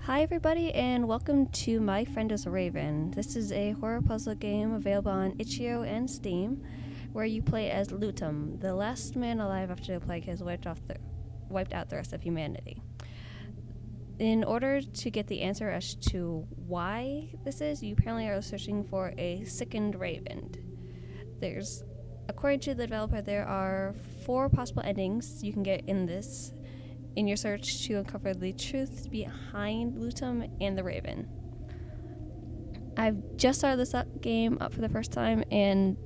Hi everybody and welcome to My Friend is a Raven. This is a horror puzzle game available on itch.io and Steam where you play as Lutum, the last man alive after the plague has wiped out the rest of humanity. In order to get the answer as to why this is, you apparently are searching for a sickened raven. According to the developer, there are 4 possible endings you can get in your search to uncover the truth behind Lutum and the Raven. I've just started this game up for the first time, and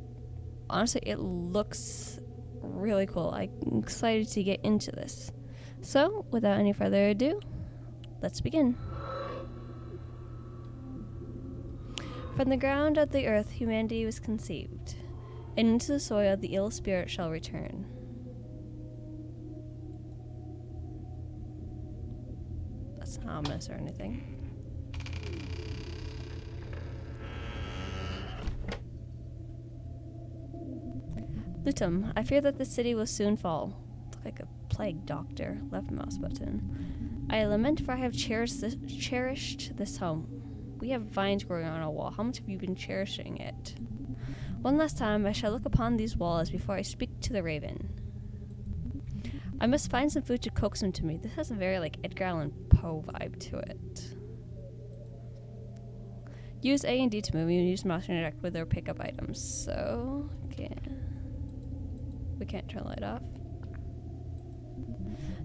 honestly, it looks really cool. I'm excited to get into this. So, without any further ado, let's begin. From the ground of the earth, humanity was conceived, and into the soil the ill spirit shall return. That's not ominous or anything. Lutum, I fear that the city will soon fall. Look like a plague doctor. Left mouse button. I lament for I have cherished this home. We have vines growing on our wall. How much have you been cherishing it? One last time I shall look upon these walls before I speak to the Raven. I must find some food to coax him to me. This has a very Edgar Allan Poe vibe to it. Use A and D to move. You use mouse to interact with or pick up items. So, we can't turn the light off.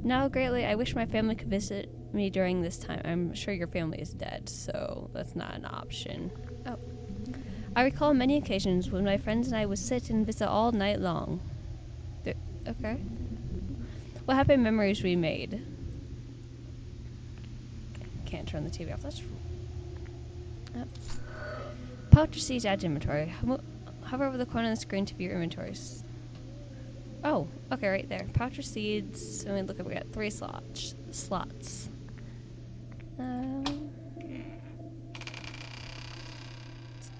Now, greatly, I wish my family could visit me during this time. I'm sure your family is dead, so that's not an option. Oh. I recall many occasions when my friends and I would sit and visit all night long. Okay. What happy memories we made. Can't turn the TV off. That's... Pouch seeds add to inventory. Hover over the corner of the screen to view your inventories. Oh, okay, right there. Pouch seeds. I mean, look, we got 3 slots. Let's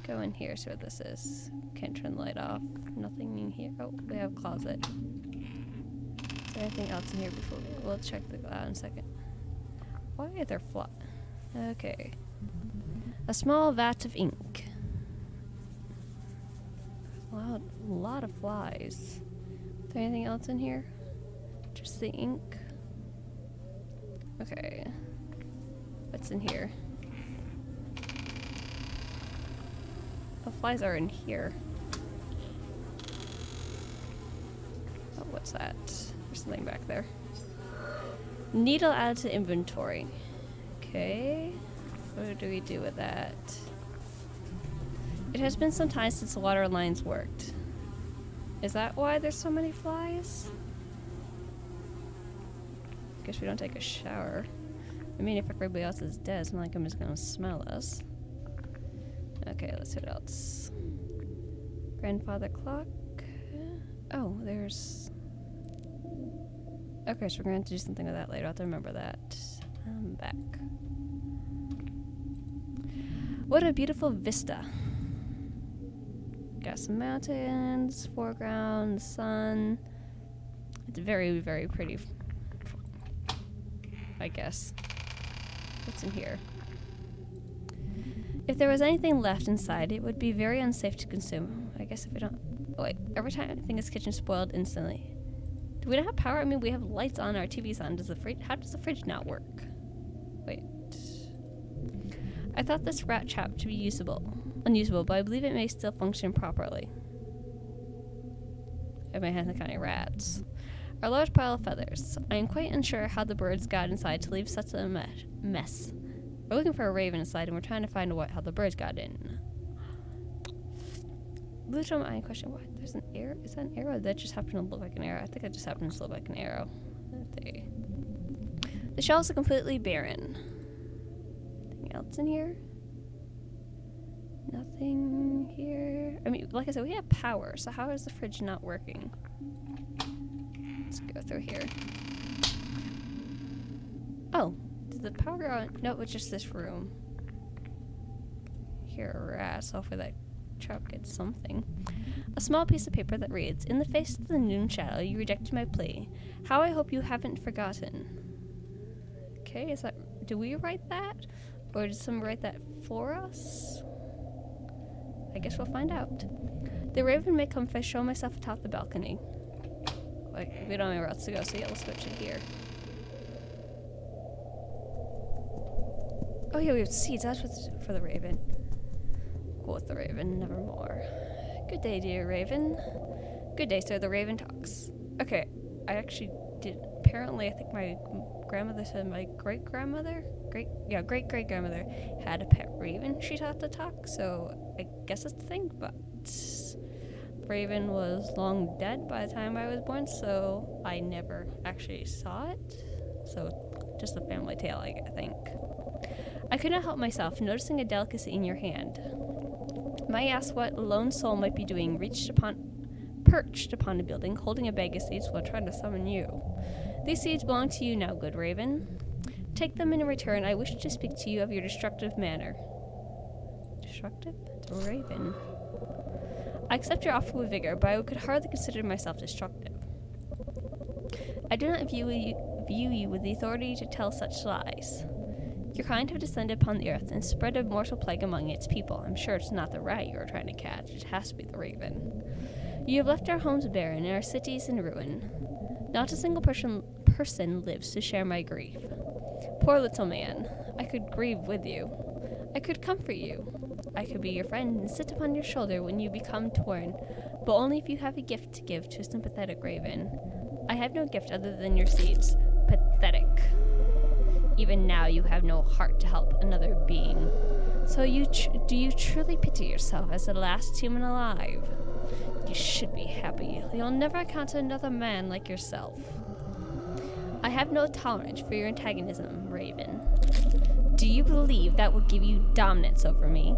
go in here, see what this is. Can't turn the light off. Nothing in here. Oh, we have a closet. Is there anything else in here before we'll check that out in a second. Why are there flies? Okay. A small vat of ink. A lot of flies. Is there anything else in here? Just the ink. Okay. What's in here? The flies are in here. Oh, what's that? There's something back there. Needle added to inventory. Okay. What do we do with that? It has been some time since the water lines worked. Is that why there's so many flies? Guess we don't take a shower. I mean, if everybody else is dead, it's not like I'm just gonna smell us. Okay, let's see what else. Grandfather clock. Oh, there's... Okay, so we're going to do something with that later. I'll have to remember that. I'm back. What a beautiful vista. Got some mountains, foreground, sun. It's very, very pretty, I guess. What's in here? If there was anything left inside, it would be very unsafe to consume. I guess if we don't... Oh wait, every time I think this kitchen spoiled instantly. Do we not have power? I mean, we have lights on, our TV's on. How does the fridge not work? Wait. I thought this rat trap to be unusable, but I believe it may still function properly. I might have to count rats. A large pile of feathers. I am quite unsure how the birds got inside to leave such a mess. We're looking for a raven inside, and we're trying to find how the birds got in. Lutum, I question what? There's an arrow? Is that an arrow? That just happened to look like an arrow. I think that just happened to look like an arrow. The shelves are completely barren. Anything else in here? Nothing here. I mean, like I said, we have power, so how is the fridge not working? Let's go through here. Oh, did the power go on? No, it's just this room. Here, rats. Hopefully that trap gets something. A small piece of paper that reads, "In the face of the noon shadow, you rejected my plea. How I hope you haven't forgotten." Okay, is that Did we write that? Or did someone write that for us? I guess we'll find out. The raven may come if I show myself atop the balcony. Like, we don't know where else to go, so yeah, let's switch it here. Oh yeah, we have seeds. That's what's for the raven. Quoth the raven, nevermore. Good day, dear raven. Good day, sir. The raven talks. Okay, I actually did. Apparently, I think my grandmother said my great-grandmother, great-great-grandmother had a pet raven she taught to talk, so I guess it's a thing, but raven was long dead by the time I was born, so I never actually saw it. So, just a family tale, I think. I could not help myself, noticing a delicacy in your hand. May I ask what lone soul might be doing, perched upon a building, holding a bag of seeds while trying to summon you? These seeds belong to you now, good raven. Take them in return. I wish to speak to you of your destructive manner. Destructive? It's a raven. I accept your offer with vigor, but I could hardly consider myself destructive. I do not view you with the authority to tell such lies. Your kind have descended upon the earth and spread a mortal plague among its people. I'm sure it's not the rat you are trying to catch. It has to be the raven. You have left our homes barren and our cities in ruin. Not a single person lives to share my grief. Poor little man. I could grieve with you. I could comfort you. I could be your friend and sit upon your shoulder when you become torn, but only if you have a gift to give to a sympathetic raven. I have no gift other than your seeds. Pathetic. Even now you have no heart to help another being. So do you truly pity yourself as the last human alive? You should be happy. You'll never encounter another man like yourself. I have no tolerance for your antagonism, raven. Do you believe that will give you dominance over me?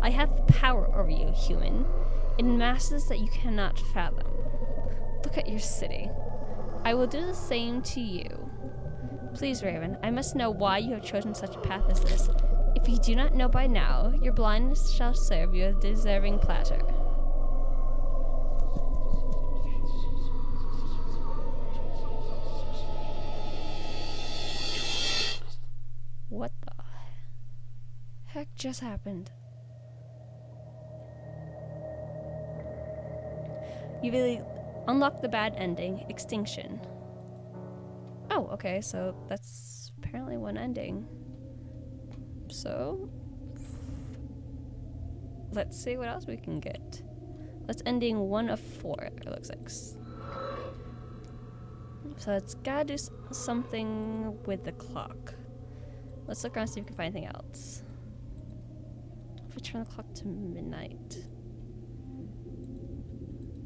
I have power over you, human, in masses that you cannot fathom. Look at your city. I will do the same to you. Please, raven, I must know why you have chosen such a path as this. If you do not know by now, your blindness shall serve you a deserving platter. What the heck just happened? You really unlocked the bad ending, extinction. Oh, okay, so that's apparently one ending. So, let's see what else we can get. That's ending 1 of 4, it looks like. So it's gotta do something with the clock. Let's look around and see if we can find anything else. If we turn the clock to midnight.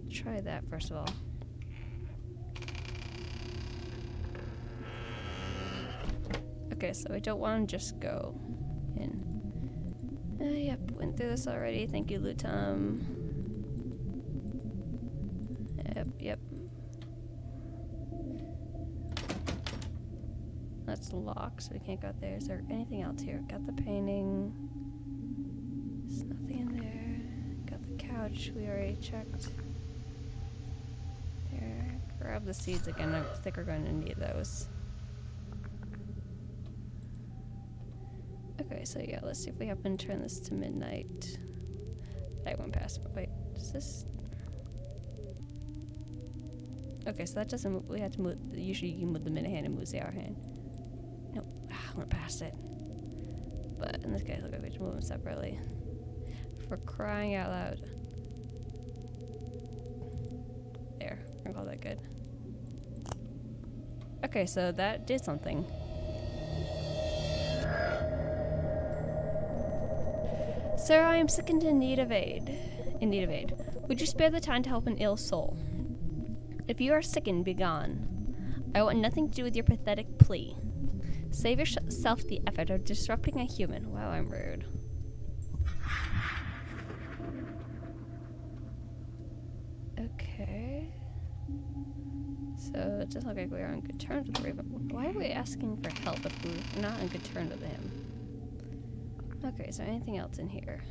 Try that first of all. Okay, so I don't want to just go in. Yep, went through this already. Thank you, Lutum. Yep. That's locked, so we can't go out there. Is there anything else here? Got the painting. There's nothing in there. Got the couch. We already checked. There. Grab the seeds again. I think we're going to need those. Okay, so yeah, let's see if we happen to turn this to midnight. I went past, but wait, does this? Okay, so that doesn't move. We have to move. Usually you can move the minute hand and move the hour hand. Nope, I went past it. But in this case, look, we have to move them separately. For crying out loud. There, we're gonna call that good. Okay, so that did something. Sir, I am sick and in need of aid. Would you spare the time to help an ill soul? If you are sickened, be gone. I want nothing to do with your pathetic plea. Save yourself the effort of disrupting a human. Wow, I'm rude. Okay. So it doesn't look like we are on good terms with the Raven. Why are we asking for help if we're not on good terms with him? Okay, is there anything else in here?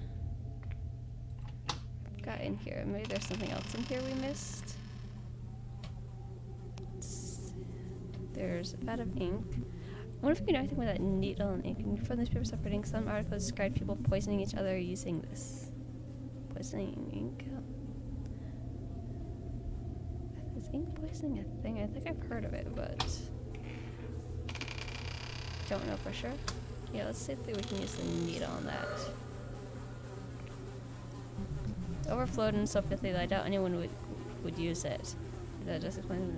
Got in here. Maybe there's something else in here we missed. There's a vat of ink. What if we can do anything with that needle and ink? And from this paper separating, some articles describe people poisoning each other using this. Poisoning ink? Is ink poisoning a thing? I think I've heard of it, but don't know for sure. Yeah, let's see if we can use the needle on that. It's overflowed and so filthy that I doubt anyone would use it. That just explains.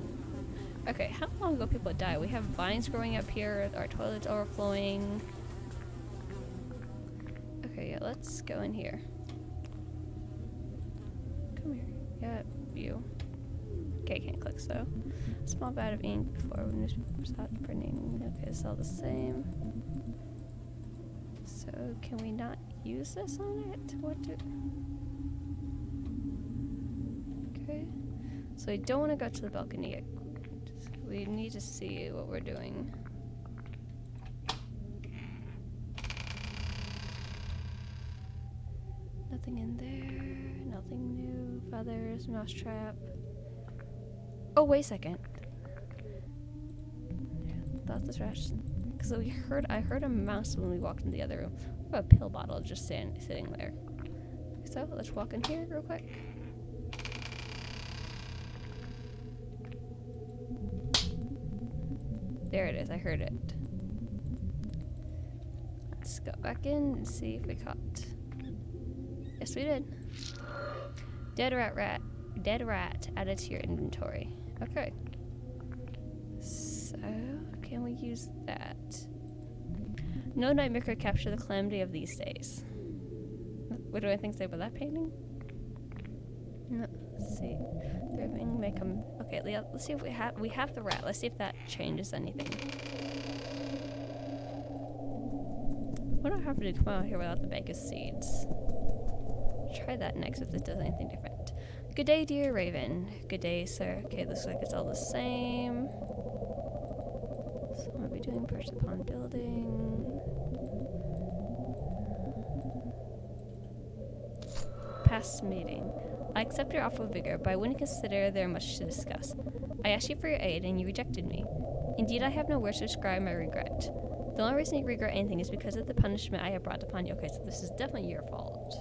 Okay, how long ago people died? We have vines growing up here, our toilet's overflowing. Okay, yeah, let's go in here. Come here. Yeah, you. Okay, can't click so. Small vat of ink for newspapers out printing. Okay, it's all the same. So, can we not use this on it? What do... Okay. So we don't want to go to the balcony yet. We need to see what we're doing. Nothing in there. Nothing new. Feathers. Mousetrap. Oh, wait a second. Thought this rash. Because I heard a mouse when we walked in the other room. We have a pill bottle just sitting there. So let's walk in here real quick. There it is, I heard it. Let's go back in and see if we caught. Yes, we did. Dead rat added to your inventory. Okay. So, can we use that? No nightmare could capture the calamity of these days. What do I think say about that painting? No, let's see. Make them. Okay, let's see if we have the rat. Let's see if that changes anything. What do I have to come out here without the bag of seeds? Try that next if this does anything different. Good day, dear Raven. Good day, sir. Okay, looks like it's all the same. So what are we doing? Perched upon building. Past meeting. I accept your offer with vigor, but I wouldn't consider there much to discuss. I asked you for your aid, and you rejected me. Indeed, I have no words to describe my regret. The only reason you regret anything is because of the punishment I have brought upon you. Okay, so this is definitely your fault.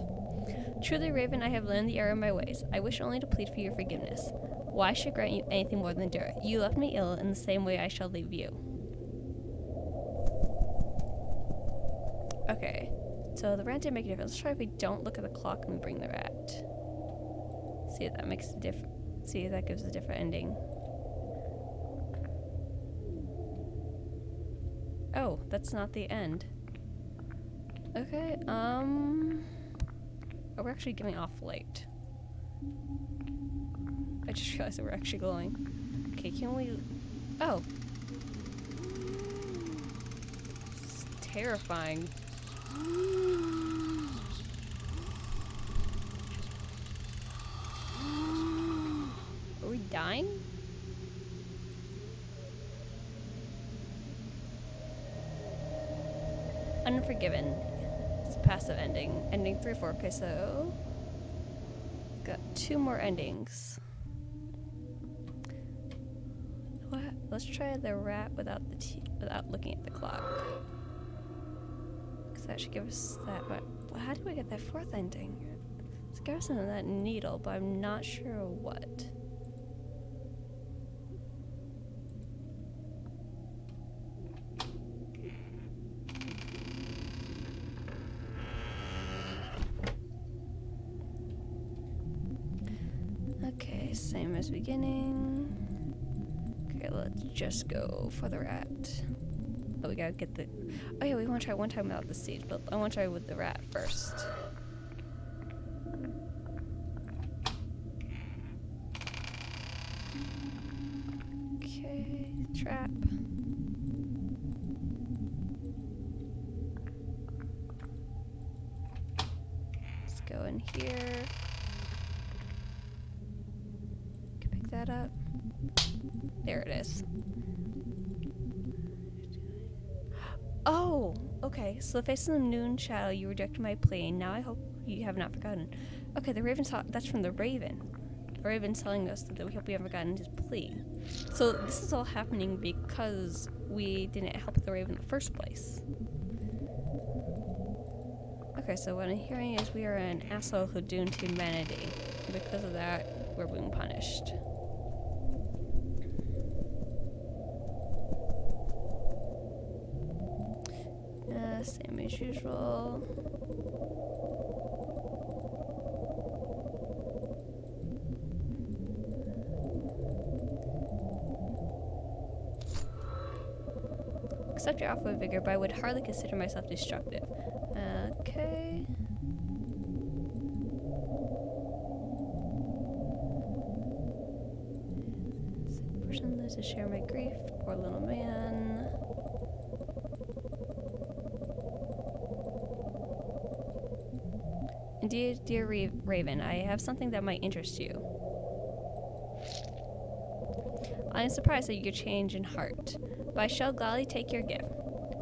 Truly, Raven, I have learned the error of my ways. I wish only to plead for your forgiveness. Why should I grant you anything more than endure? You left me ill in the same way I shall leave you. Okay, so the rat didn't make a difference. Let's try if we don't look at the clock and we bring the rat. See if that makes a difference. See if that gives a different ending. Oh, that's not the end. Okay, oh, we're actually getting off late. I just realized that we're actually glowing. Okay, can we... Oh. It's terrifying. Are we dying? Unforgiven. It's a passive ending. Ending 3 or 4. Okay, so got 2 more endings. What? Let's try the rat without the without looking at the clock. Because that should give us that. But how do we get that 4th ending? It's got something that needle, but I'm not sure what. Okay, same as beginning. Okay, let's just go for the rat. Oh, we gotta get the... Oh yeah, we want to try one time without the seeds, but I want to try with the rat first. Okay, trap. Let's go in here. Pick that up. There it is. Oh, okay. So the face of the noon shadow, you rejected my plea. Now I hope you have not forgotten. Okay, the raven saw. That's from the raven. Raven's telling us that we hope we haven't gotten his plea. So this is all happening because we didn't help the Raven in the first place. Okay, so what I'm hearing is we are an asshole who doomed humanity. And because of that, we're being punished. Same as usual. Accept your offer of vigor, but I would hardly consider myself destructive. Okay. Person lives to share my grief. Poor little man. Indeed, dear Raven, I have something that might interest you. I am surprised at your change in heart, but I shall gladly take your gift.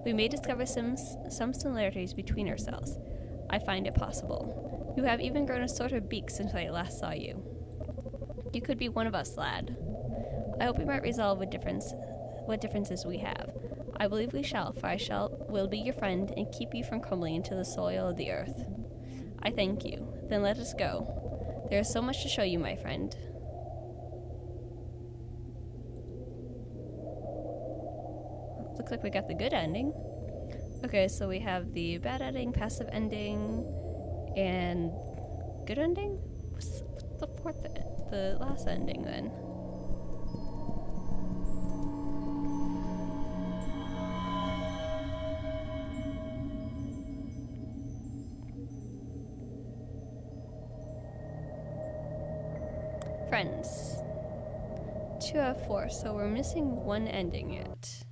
We may discover some similarities between ourselves. I find it possible. You have even grown a sort of beak since I last saw you. You could be one of us, lad. I hope we might resolve what differences we have. I believe we shall, for will be your friend and keep you from crumbling into the soil of the earth. I thank you. Then let us go. There is so much to show you, my friend. Looks like we got the good ending. Okay, so we have the bad ending, passive ending, and good ending? What's the fourth, the last ending then? Friends. 2 out of 4, so we're missing one ending yet.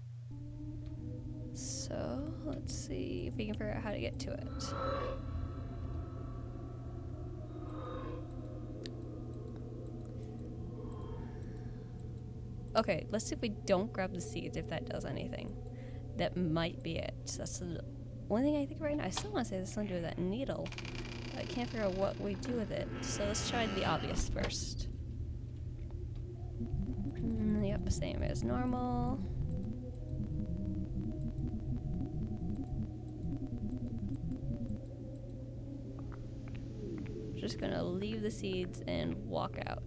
So, let's see if we can figure out how to get to it. Okay, let's see if we don't grab the seeds, if that does anything. That might be it. That's the only thing I think right now. I still want to say there's something to do with that needle. I can't figure out what we do with it. So let's try the obvious first. Yep, same as normal. Just gonna leave the seeds and walk out.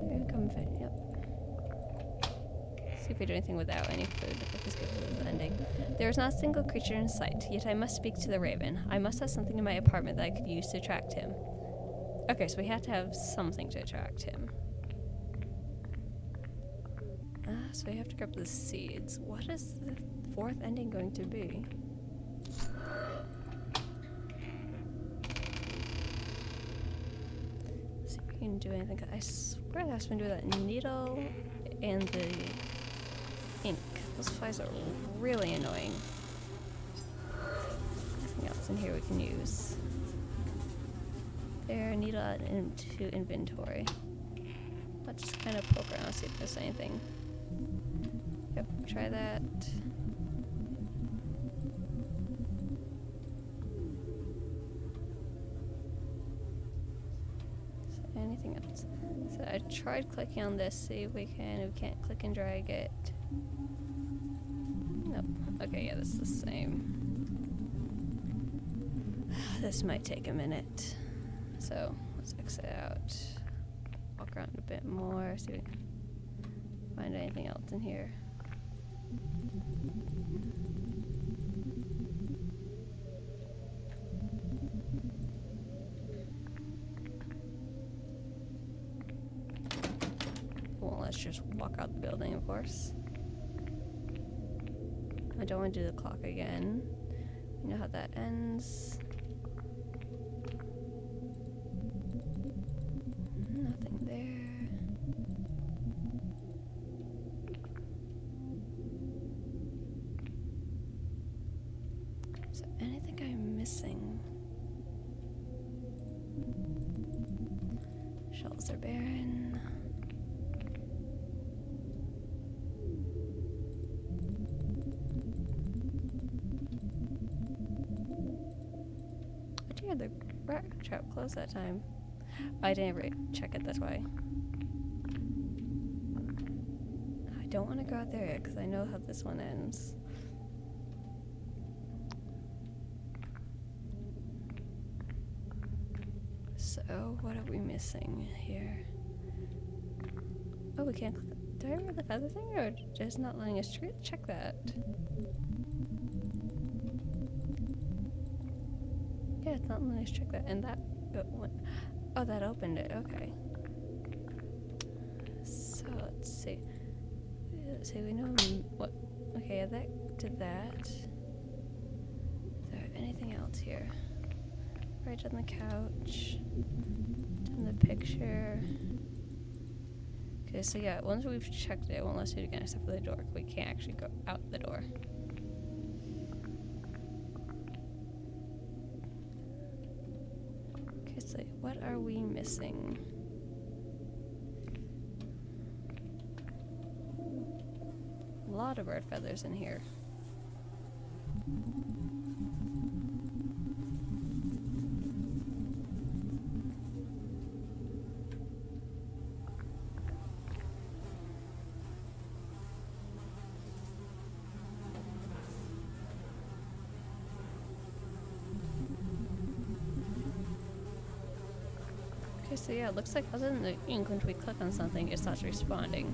There come food, yep. See if we do anything without any food. If this gives us the ending. There is not a single creature in sight, yet I must speak to the Raven. I must have something in my apartment that I could use to attract him. Okay, so we have to have something to attract him. So we have to grab the seeds. What is the fourth ending going to be? Let's see if we can do anything. I swear that's been doing that needle and the ink. Those flies are really annoying. Nothing else in here we can use. There, needle into inventory. Let's just kind of poke around, see if there's anything. Yep, try that. So anything else? So I tried clicking on this, see if we can't click and drag it. Nope. Okay, yeah, that's the same. This might take a minute. So let's exit out. Walk around a bit more, see if we can find anything else in here. Well, let's just walk out the building, of course. I don't want to do the clock again. You know how that ends. Nothing there. Is there anything I'm missing? Shelves are barren. weird, the rat trap closed that time. I didn't ever check it, that's why. I don't want to go out there yet, because I know how this one ends. So, what are we missing here? Oh, we can't click. Do I remember the feather thing, or just not letting us check that? Yeah, it's not letting us check that. And that one. Oh, that opened it. Okay. So, let's see. Let's see, we know what. Okay, yeah, that did that. Is there anything else here? Right on the couch. In the picture. Okay, so yeah, once we've checked it, it won't let us do it again except for the door. We can't actually go out the door. Okay, so what are we missing? A lot of bird feathers in here. Okay, so yeah, it looks like other than the ink, when we click on something, it starts responding.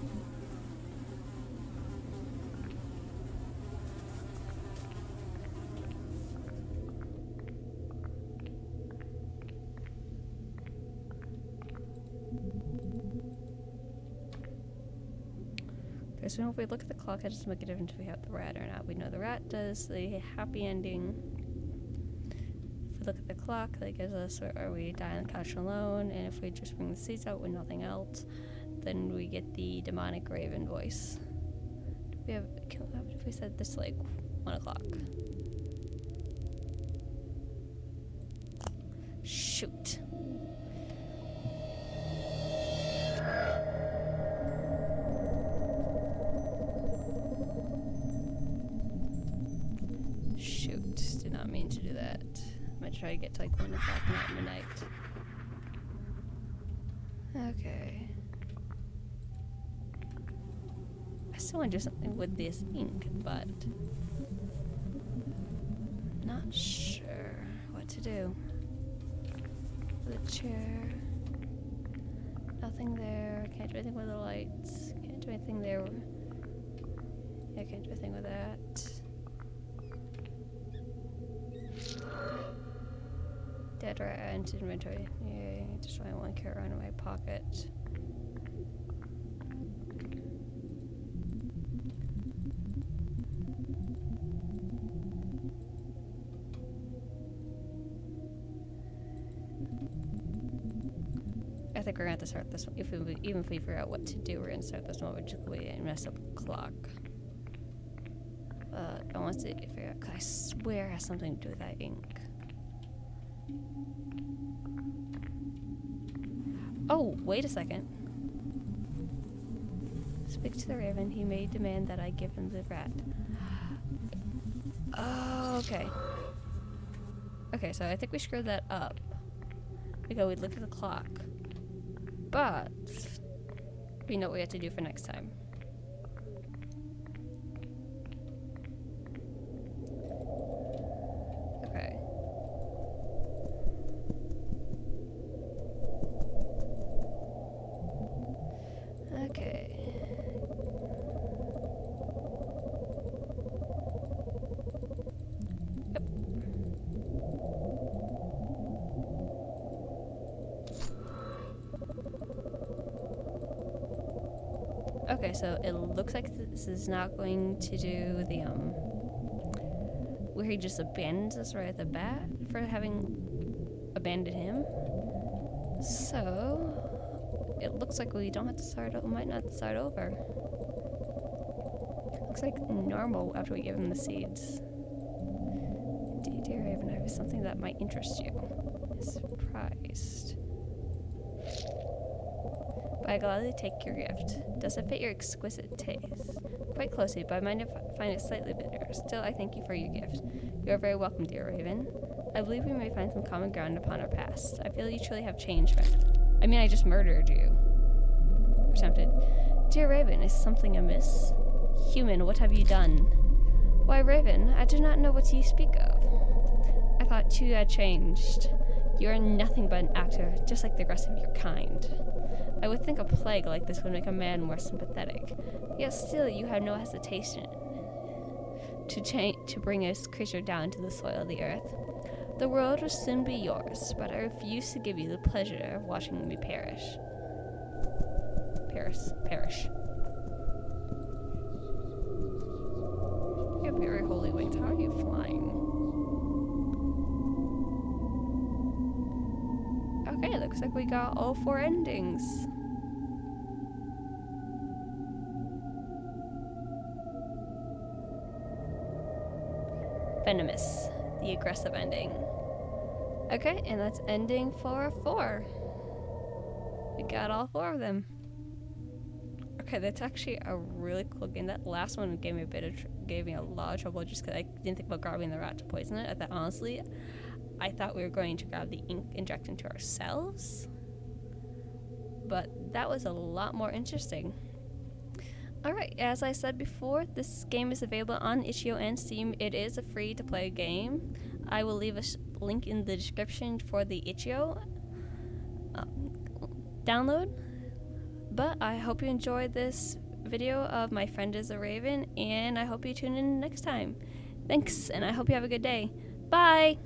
Okay, so if we look at the clock, it doesn't make a difference if we have the rat or not. We know the rat does the happy ending. If we look at the clock, that gives us where we die on the couch alone, and if we just bring the seeds out with nothing else, then we get the demonic raven voice. We have, what if we said this like 1 o'clock? Shoot. Shoot, did not mean to do that. I'm gonna try to get to like 1 o'clock, not midnight. Okay. I still want to do something with this ink, but not sure what to do. The chair. Nothing there. Can't do anything with the lights. Can't do anything there. Yeah, can't do anything with that. Dead rat into inventory. Yay, just only 1 carrot around in my pocket. I think we're gonna have to start this one. Even if we figure out what to do, we're gonna start this one magically and mess up the clock. I want to figure out, 'cause I swear it has something to do with that ink. Oh, wait a second. Speak to the raven. He may demand that I give him the rat. Oh, okay. Okay, so I think we screwed that up. Because we looked at the clock. But we know what we have to do for next time. Okay. Okay. Yep. Okay, so it looks like this is not going to do the, where he just abandons us right at the bat for having abandoned him. So, it looks like we don't have to start over, might not start over. Looks like normal after we give him the seeds. Dear Raven, I have something that might interest you. Surprised. But I gladly take your gift. Does it fit your exquisite taste? Quite closely, but I might find it slightly bitter. Still, I thank you for your gift. You are very welcome, dear Raven. I believe we may find some common ground upon our past. I feel you truly have changed, I mean, I just murdered you. Tempted. Dear Raven, is something amiss? Human, what have you done? Why, Raven, I do not know what you speak of. I thought too you had changed. You are nothing but an actor, just like the rest of your kind. I would think a plague like this would make a man more sympathetic. Yet still you have no hesitation to bring a creature down to the soil of the earth. The world will soon be yours, but I refuse to give you the pleasure of watching me perish. Perish. You have very holy wings. How are you flying? Okay, looks like we got all 4 endings. Venomous, the aggressive ending. Okay, and that's ending for 4. We got all 4 of them. Okay, that's actually a really cool game. That last one gave me a lot of trouble just because I didn't think about grabbing the rat to poison it. I thought, honestly, I thought we were going to grab the ink, inject into ourselves. But that was a lot more interesting. Alright, as I said before, this game is available on itch.io and Steam. It is a free-to-play game. I will leave a link in the description for the itch.io download. But I hope you enjoyed this video of My Friend is a Raven, and I hope you tune in next time. Thanks, and I hope you have a good day. Bye!